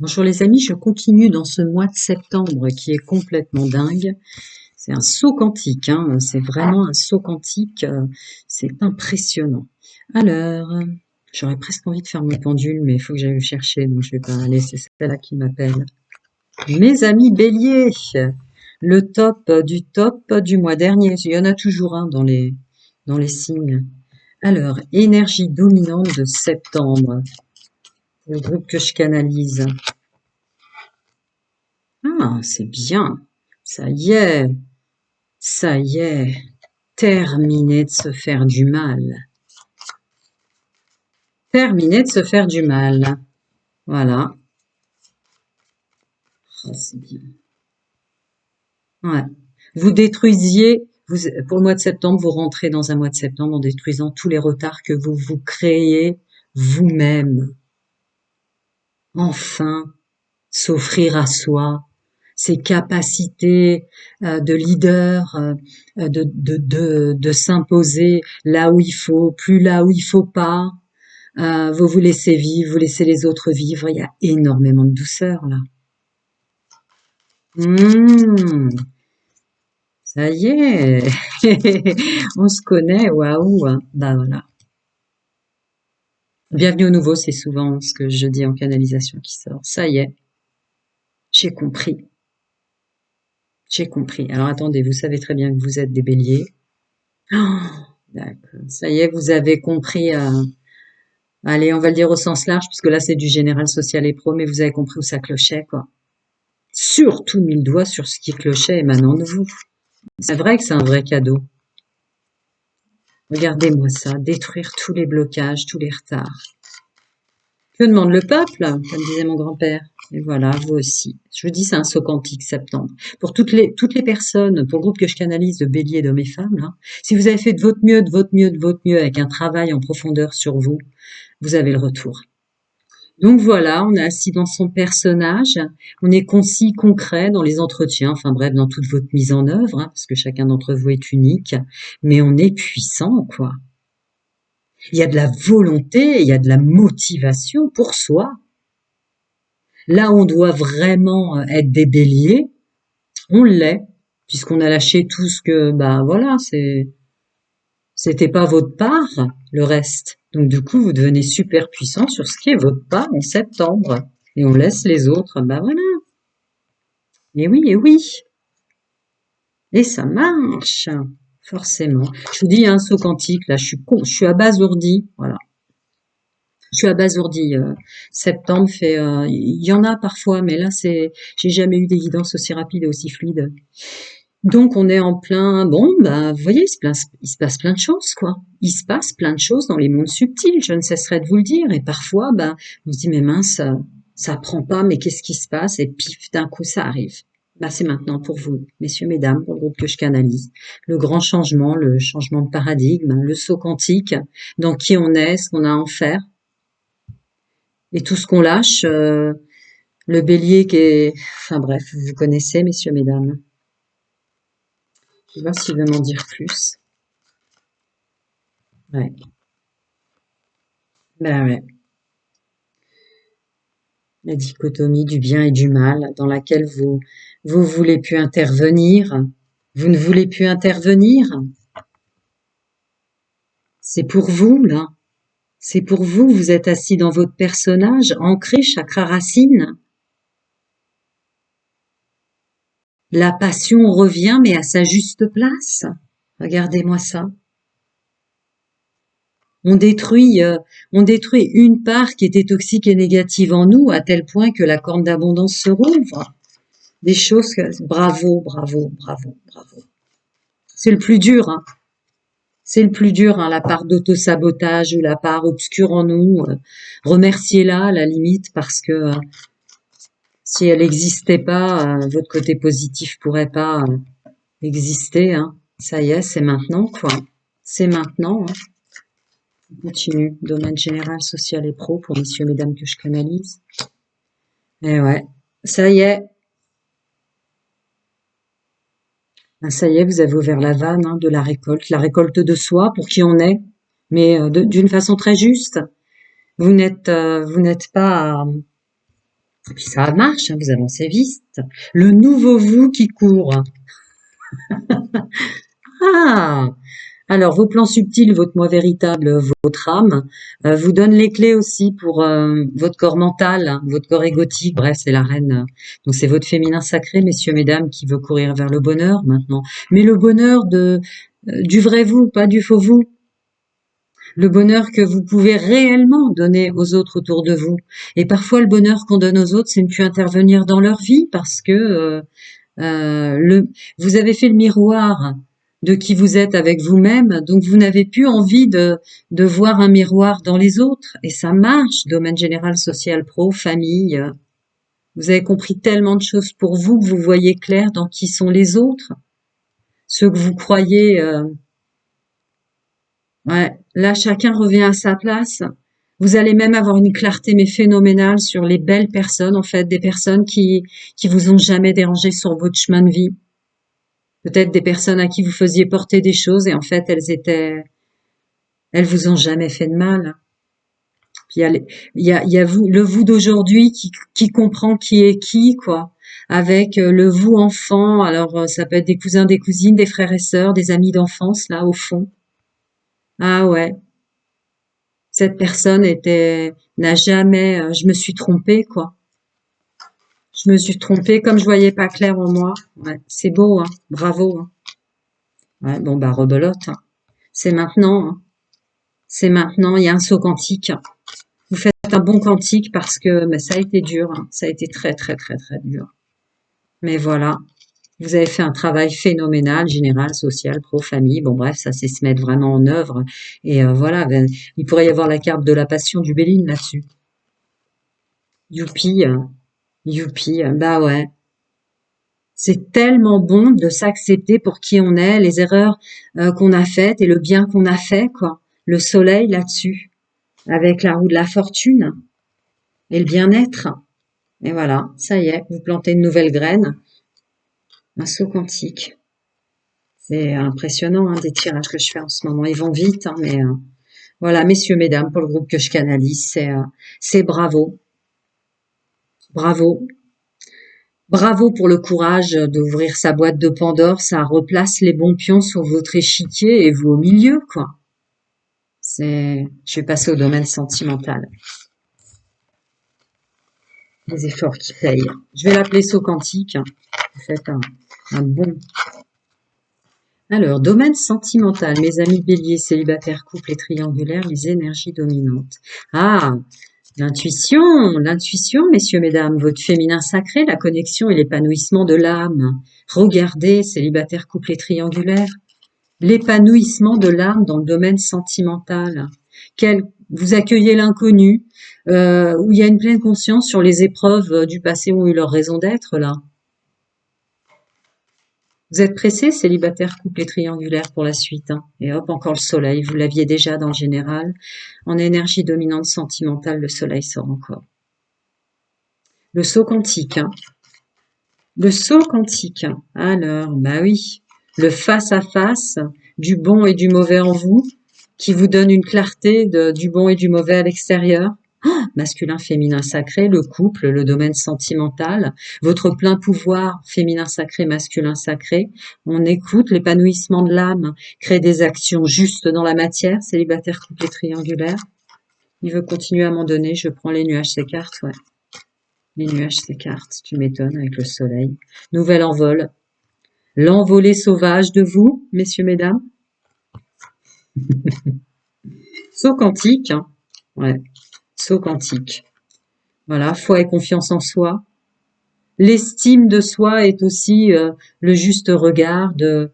Bonjour les amis, je continue dans ce mois de septembre qui est complètement dingue. C'est un saut quantique, hein, c'est vraiment un saut quantique, c'est impressionnant. Alors, j'aurais presque envie de faire mon pendule, mais il faut que j'aille le chercher, donc je vais pas aller, c'est celle-là qui m'appelle. Mes amis béliers, le top du mois dernier, il y en a toujours un dans les signes. Alors, énergie dominante de septembre, le groupe que je canalise. Ah, c'est bien. Ça y est, ça y est. Terminé de se faire du mal. Terminé de se faire du mal. Voilà. Ah, c'est bien. Ouais. Vous détruisiez, pour le mois de septembre, vous rentrez dans un mois de septembre en détruisant tous les retards que vous vous créez vous-même. Enfin, s'offrir à soi, ses capacités de leader, de s'imposer là où il faut, plus là où il faut pas. Vous vous laissez vivre, vous laissez les autres vivre. Il y a énormément de douceur là. Mmh, ça y est, on se connaît, waouh. Bah voilà. Bienvenue au nouveau, c'est souvent ce que je dis en canalisation qui sort. Ça y est, j'ai compris. J'ai compris. Alors attendez, vous savez très bien que vous êtes des béliers. Oh, d'accord. Ça y est, vous avez compris. Allez, on va le dire au sens large, puisque là c'est du général social et pro, mais vous avez compris où ça clochait, quoi. Surtout mis le doigt sur ce qui clochait émanant de vous. C'est vrai que c'est un vrai cadeau. Regardez-moi ça, détruire tous les blocages, tous les retards. Que demande le peuple, comme disait mon grand-père. Et voilà, vous aussi. Je vous dis, c'est un saut quantique septembre. Pour toutes les personnes, pour le groupe que je canalise de béliers, d'hommes et femmes, là, si vous avez fait de votre mieux, de votre mieux, de votre mieux, avec un travail en profondeur sur vous, vous avez le retour. Donc voilà, on est assis dans son personnage, on est concis, concret dans les entretiens, enfin bref, dans toute votre mise en œuvre, hein, parce que chacun d'entre vous est unique, mais on est puissant, quoi. Il y a de la volonté, il y a de la motivation pour soi. Là où on doit vraiment être des béliers, on l'est, puisqu'on a lâché tout ce que, bah voilà, c'était pas votre part, le reste. Donc du coup, vous devenez super puissant sur ce qui est votre part en septembre. Et on laisse les autres, bah voilà. Et oui, et oui. Et ça marche, forcément. Je vous dis, il y a un saut quantique, là, je suis abasourdie, voilà. Je suis abasourdie. Septembre fait, il y en a parfois, mais là, j'ai jamais eu des guidances aussi rapides et aussi fluides. Donc, on est en plein, bon, bah, vous voyez, il se passe plein de choses, quoi. Il se passe plein de choses dans les mondes subtils, je ne cesserai de vous le dire. Et parfois, bah, on se dit, mais mince, ça prend pas, mais qu'est-ce qui se passe? Et pif, d'un coup, ça arrive. Bah, c'est maintenant pour vous, messieurs, mesdames, pour le groupe que je canalise. Le grand changement, le changement de paradigme, le saut quantique, dans qui on est, ce qu'on a à en faire. Et tout ce qu'on lâche, le bélier qui est, enfin bref, vous connaissez, messieurs, mesdames. Je vais voir s'il veut m'en dire plus. Ouais. Ben ouais. La dichotomie du bien et du mal, dans laquelle vous voulez plus intervenir. Vous ne voulez plus intervenir. C'est pour vous, là. C'est pour vous. Vous êtes assis dans votre personnage, ancré, chakra racine. La passion revient, mais à sa juste place. Regardez-moi ça. On détruit, euh, on détruit une part qui était toxique et négative en nous, à tel point que la corne d'abondance se rouvre. Des choses que, bravo, bravo, bravo, bravo. C'est le plus dur, hein. C'est le plus dur, hein, la part d'auto-sabotage ou la part obscure en nous. Remerciez-la à la limite parce que si elle n'existait pas, votre côté positif pourrait pas exister, hein. Ça y est, c'est maintenant, quoi. C'est maintenant, hein. On continue. Domaine général, social et pro pour messieurs, mesdames que je canalise. Et ouais, ça y est. Ben, ça y est, vous avez ouvert la vanne, hein, de la récolte de soi pour qui on est, mais d'une façon très juste. Vous n'êtes pas Et puis ça marche, hein, vous avancez vite. Le nouveau vous qui court. Ah! Alors, vos plans subtils, votre moi véritable, votre âme, vous donne les clés aussi pour votre corps mental, hein, votre corps égotique. Bref, c'est la reine. Donc, c'est votre féminin sacré, messieurs, mesdames, qui veut courir vers le bonheur maintenant. Mais le bonheur du vrai vous, pas du faux vous. Le bonheur que vous pouvez réellement donner aux autres autour de vous. Et parfois, le bonheur qu'on donne aux autres, c'est ne plus intervenir dans leur vie parce que vous avez fait le miroir de qui vous êtes avec vous-même, donc vous n'avez plus envie de voir un miroir dans les autres. Et ça marche, domaine général, social, pro, famille. Vous avez compris tellement de choses pour vous que vous voyez clair dans qui sont les autres. Ceux que vous croyez, ouais, là chacun revient à sa place. Vous allez même avoir une clarté mais phénoménale sur les belles personnes, en fait, des personnes qui vous ont jamais dérangé sur votre chemin de vie. Peut-être des personnes à qui vous faisiez porter des choses et en fait elles vous ont jamais fait de mal. Puis il y a vous, le vous d'aujourd'hui qui comprend qui est qui, quoi. Avec le vous enfant, alors ça peut être des cousins, des cousines, des frères et sœurs, des amis d'enfance, là, au fond. Ah ouais, cette personne n'a jamais, je me suis trompée, quoi. Je me suis trompée, comme je voyais pas clair en moi. Ouais, c'est beau, hein. Bravo, hein. Ouais, bon, bah, rebelote, hein. C'est maintenant, hein. C'est maintenant, il y a un saut quantique. Vous faites un bon quantique parce que mais ça a été dur, hein. Ça a été très, très, très, très dur. Mais voilà, vous avez fait un travail phénoménal, général, social, pro, famille. Bon, bref, ça, c'est se mettre vraiment en œuvre. Et voilà, ben, il pourrait y avoir la carte de la passion du Béline là-dessus. Youpi, youpi, bah ouais. C'est tellement bon de s'accepter pour qui on est, les erreurs qu'on a faites et le bien qu'on a fait, quoi. Le soleil là-dessus, avec la roue de la fortune et le bien-être. Et voilà, ça y est, vous plantez une nouvelle graine, un saut quantique. C'est impressionnant, hein, des tirages que je fais en ce moment. Ils vont vite, hein, mais voilà, messieurs, mesdames, pour le groupe que je canalise, c'est bravo, bravo, bravo pour le courage d'ouvrir sa boîte de Pandore. Ça replace les bons pions sur votre échiquier et vous au milieu, quoi. Je vais passer au domaine sentimental. Les efforts qui payent. Je vais l'appeler saut quantique. Vous faites un bon. Alors, domaine sentimental, mes amis béliers, célibataires, couples et triangulaires, les énergies dominantes. Ah, l'intuition, messieurs, mesdames, votre féminin sacré, la connexion et l'épanouissement de l'âme. Regardez, célibataires, couples et triangulaires, l'épanouissement de l'âme dans le domaine sentimental. Vous accueillez l'inconnu, où il y a une pleine conscience sur les épreuves du passé ont eu leur raison d'être, là. Vous êtes pressé, célibataire, couple et triangulaire pour la suite, hein. Et hop, encore le soleil. Vous l'aviez déjà dans le général. En énergie dominante sentimentale, le soleil sort encore. Le saut quantique, hein. Le saut quantique. Alors, bah oui. Le face à face du bon et du mauvais en vous, qui vous donne une clarté du bon et du mauvais à l'extérieur. Masculin, féminin, sacré, le couple, le domaine sentimental, votre plein pouvoir, féminin sacré, masculin sacré. On écoute l'épanouissement de l'âme, crée des actions justes dans la matière, célibataire, couple et triangulaire. Il veut continuer à m'en donner, je prends les nuages s'écartent, ouais. Les nuages s'écartent, tu m'étonnes avec le soleil. Nouvel envol. L'envolée sauvage de vous, messieurs, mesdames. Saut quantique, hein. Ouais. Saut quantique. Voilà, foi et confiance en soi. L'estime de soi est aussi le juste regard de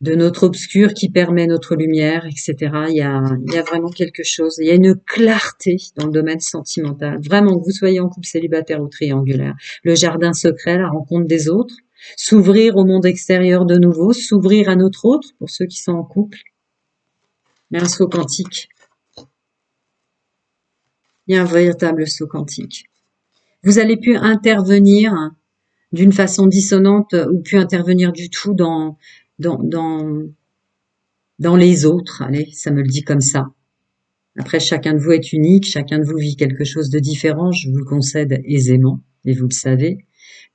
notre obscur qui permet notre lumière, etc. Il y a vraiment quelque chose. Il y a une clarté dans le domaine sentimental. Vraiment, que vous soyez en couple célibataire ou triangulaire. Le jardin secret, la rencontre des autres. S'ouvrir au monde extérieur de nouveau. S'ouvrir à notre autre, pour ceux qui sont en couple. Il y a un saut quantique. Il y a un véritable saut quantique. Vous allez plus intervenir d'une façon dissonante ou plus intervenir du tout dans les autres. Allez, ça me le dit comme ça. Après, chacun de vous est unique, chacun de vous vit quelque chose de différent, je vous le concède aisément, et vous le savez.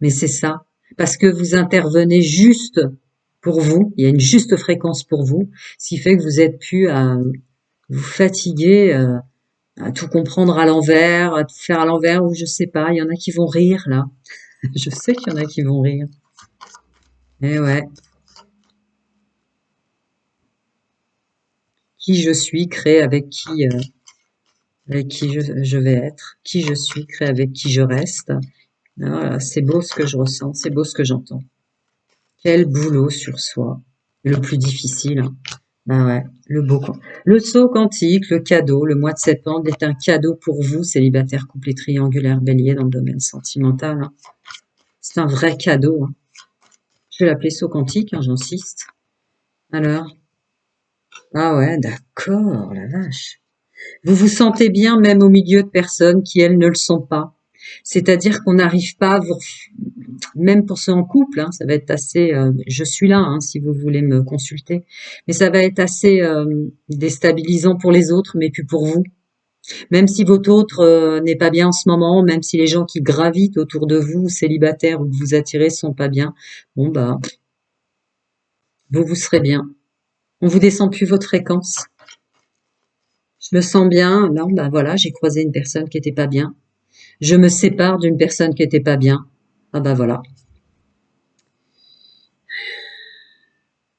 Mais c'est ça, parce que vous intervenez juste pour vous, il y a une juste fréquence pour vous, ce qui fait que vous êtes plus à vous fatiguer, à tout comprendre à l'envers, à tout faire à l'envers, ou je sais pas, il y en a qui vont rire là. Je sais qu'il y en a qui vont rire. Eh ouais, qui je suis crée avec qui je vais être, qui je suis crée avec qui je reste. Voilà, c'est beau ce que je ressens, c'est beau ce que j'entends. Quel boulot sur soi. Le plus difficile, hein. Ben ouais, le saut quantique, le cadeau, le mois de septembre est un cadeau pour vous, célibataires, couple et triangulaire bélier dans le domaine sentimental, hein. C'est un vrai cadeau, hein. Je vais l'appeler saut quantique, hein, j'insiste. Alors, ah ouais, d'accord, la vache. Vous vous sentez bien même au milieu de personnes qui, elles, ne le sont pas. C'est-à-dire qu'on n'arrive pas à vous, même pour ceux en couple, hein, ça va être assez, je suis là, hein, si vous voulez me consulter, mais ça va être assez déstabilisant pour les autres, mais plus pour vous. Même si votre autre n'est pas bien en ce moment, même si les gens qui gravitent autour de vous, célibataires ou que vous attirez, sont pas bien, bon bah, vous serez bien. On vous descend plus votre fréquence. Je me sens bien, non, bah voilà, j'ai croisé une personne qui était pas bien. Je me sépare d'une personne qui était pas bien. Ah bah voilà.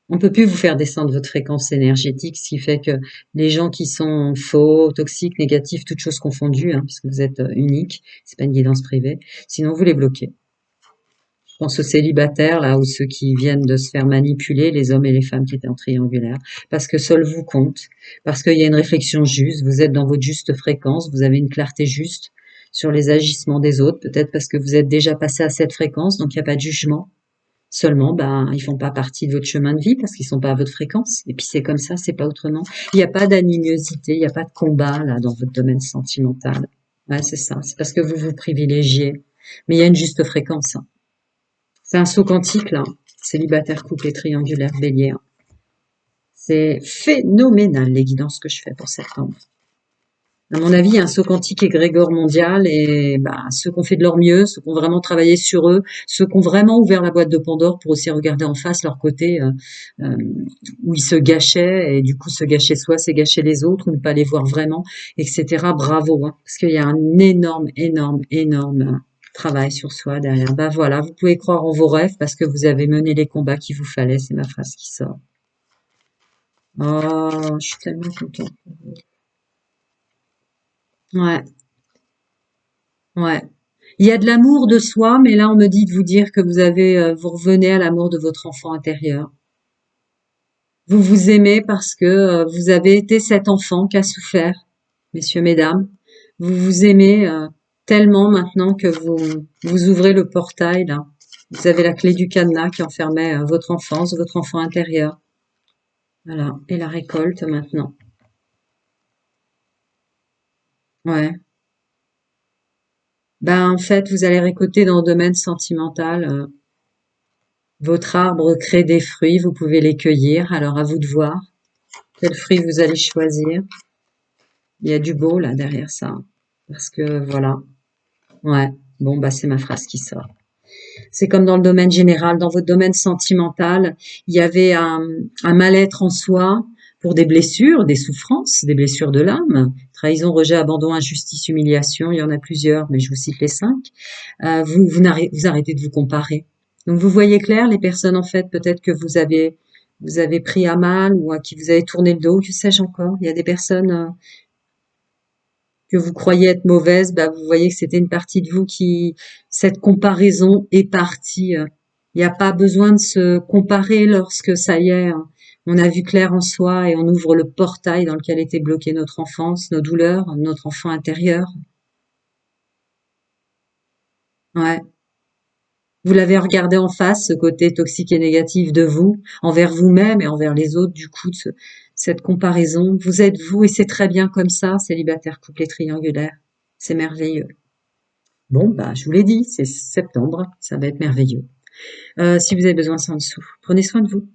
On peut plus vous faire descendre votre fréquence énergétique, ce qui fait que les gens qui sont faux, toxiques, négatifs, toutes choses confondues, hein, parce que vous êtes unique, c'est pas une guidance privée, sinon vous les bloquez. Je pense aux célibataires, là, ou ceux qui viennent de se faire manipuler, les hommes et les femmes qui étaient en triangulaire, parce que seul vous compte, parce qu'il y a une réflexion juste, vous êtes dans votre juste fréquence, vous avez une clarté juste sur les agissements des autres, peut-être parce que vous êtes déjà passé à cette fréquence, donc il n'y a pas de jugement. Seulement, ben, ils font pas partie de votre chemin de vie parce qu'ils sont pas à votre fréquence. Et puis c'est comme ça, c'est pas autrement. Il n'y a pas d'animosité, il n'y a pas de combat là dans votre domaine sentimental. Ouais, c'est ça. C'est parce que vous vous privilégiez. Mais il y a une juste fréquence, hein. C'est un saut quantique là. Célibataire, couple et triangulaire, bélier, hein. C'est phénoménal les guidances que je fais pour septembre. À mon avis, il y a un saut quantique égrégore mondial et bah, ceux qui ont fait de leur mieux, ceux qui ont vraiment travaillé sur eux, ceux qui ont vraiment ouvert la boîte de Pandore pour aussi regarder en face leur côté euh, où ils se gâchaient et du coup se gâcher soi, c'est gâcher les autres ou ne pas les voir vraiment, etc. Bravo, hein, parce qu'il y a un énorme travail sur soi derrière. Bah voilà, vous pouvez croire en vos rêves parce que vous avez mené les combats qu'il vous fallait, c'est ma phrase qui sort. Oh, je suis tellement contente. Ouais, ouais. Il y a de l'amour de soi, mais là, on me dit de vous dire que vous revenez à l'amour de votre enfant intérieur. Vous vous aimez parce que vous avez été cet enfant qui a souffert, messieurs, mesdames. Vous vous aimez tellement maintenant que vous ouvrez le portail, là. Vous avez la clé du cadenas qui enfermait votre enfance, votre enfant intérieur. Voilà. Et la récolte maintenant. Ouais. Ben, en fait, vous allez récolter dans le domaine sentimental. Votre arbre crée des fruits, vous pouvez les cueillir. Alors à vous de voir quel fruit vous allez choisir. Il y a du beau là derrière ça. Parce que voilà. Ouais. Bon, bah c'est ma phrase qui sort. C'est comme dans le domaine général, dans votre domaine sentimental, il y avait un mal-être en soi pour des blessures, des souffrances, des blessures de l'âme, trahison, rejet, abandon, injustice, humiliation, il y en a plusieurs, mais je vous cite les 5. Vous arrêtez de vous comparer. Donc vous voyez clair, les personnes en fait, peut-être que vous avez pris à mal ou à qui vous avez tourné le dos, que sais-je encore. Il y a des personnes que vous croyez être mauvaises, bah vous voyez que c'était une partie de vous qui, cette comparaison est partie. Il n'y a pas besoin de se comparer lorsque ça y est, hein, on a vu clair en soi et on ouvre le portail dans lequel était bloquée notre enfance, nos douleurs, notre enfant intérieur. Ouais. Vous l'avez regardé en face, ce côté toxique et négatif de vous, envers vous-même et envers les autres, du coup, cette comparaison. Vous êtes vous et c'est très bien comme ça, célibataire, couple et triangulaire. C'est merveilleux. Bon, bah, je vous l'ai dit, c'est septembre, ça va être merveilleux. Si vous avez besoin, c'est en dessous. Prenez soin de vous.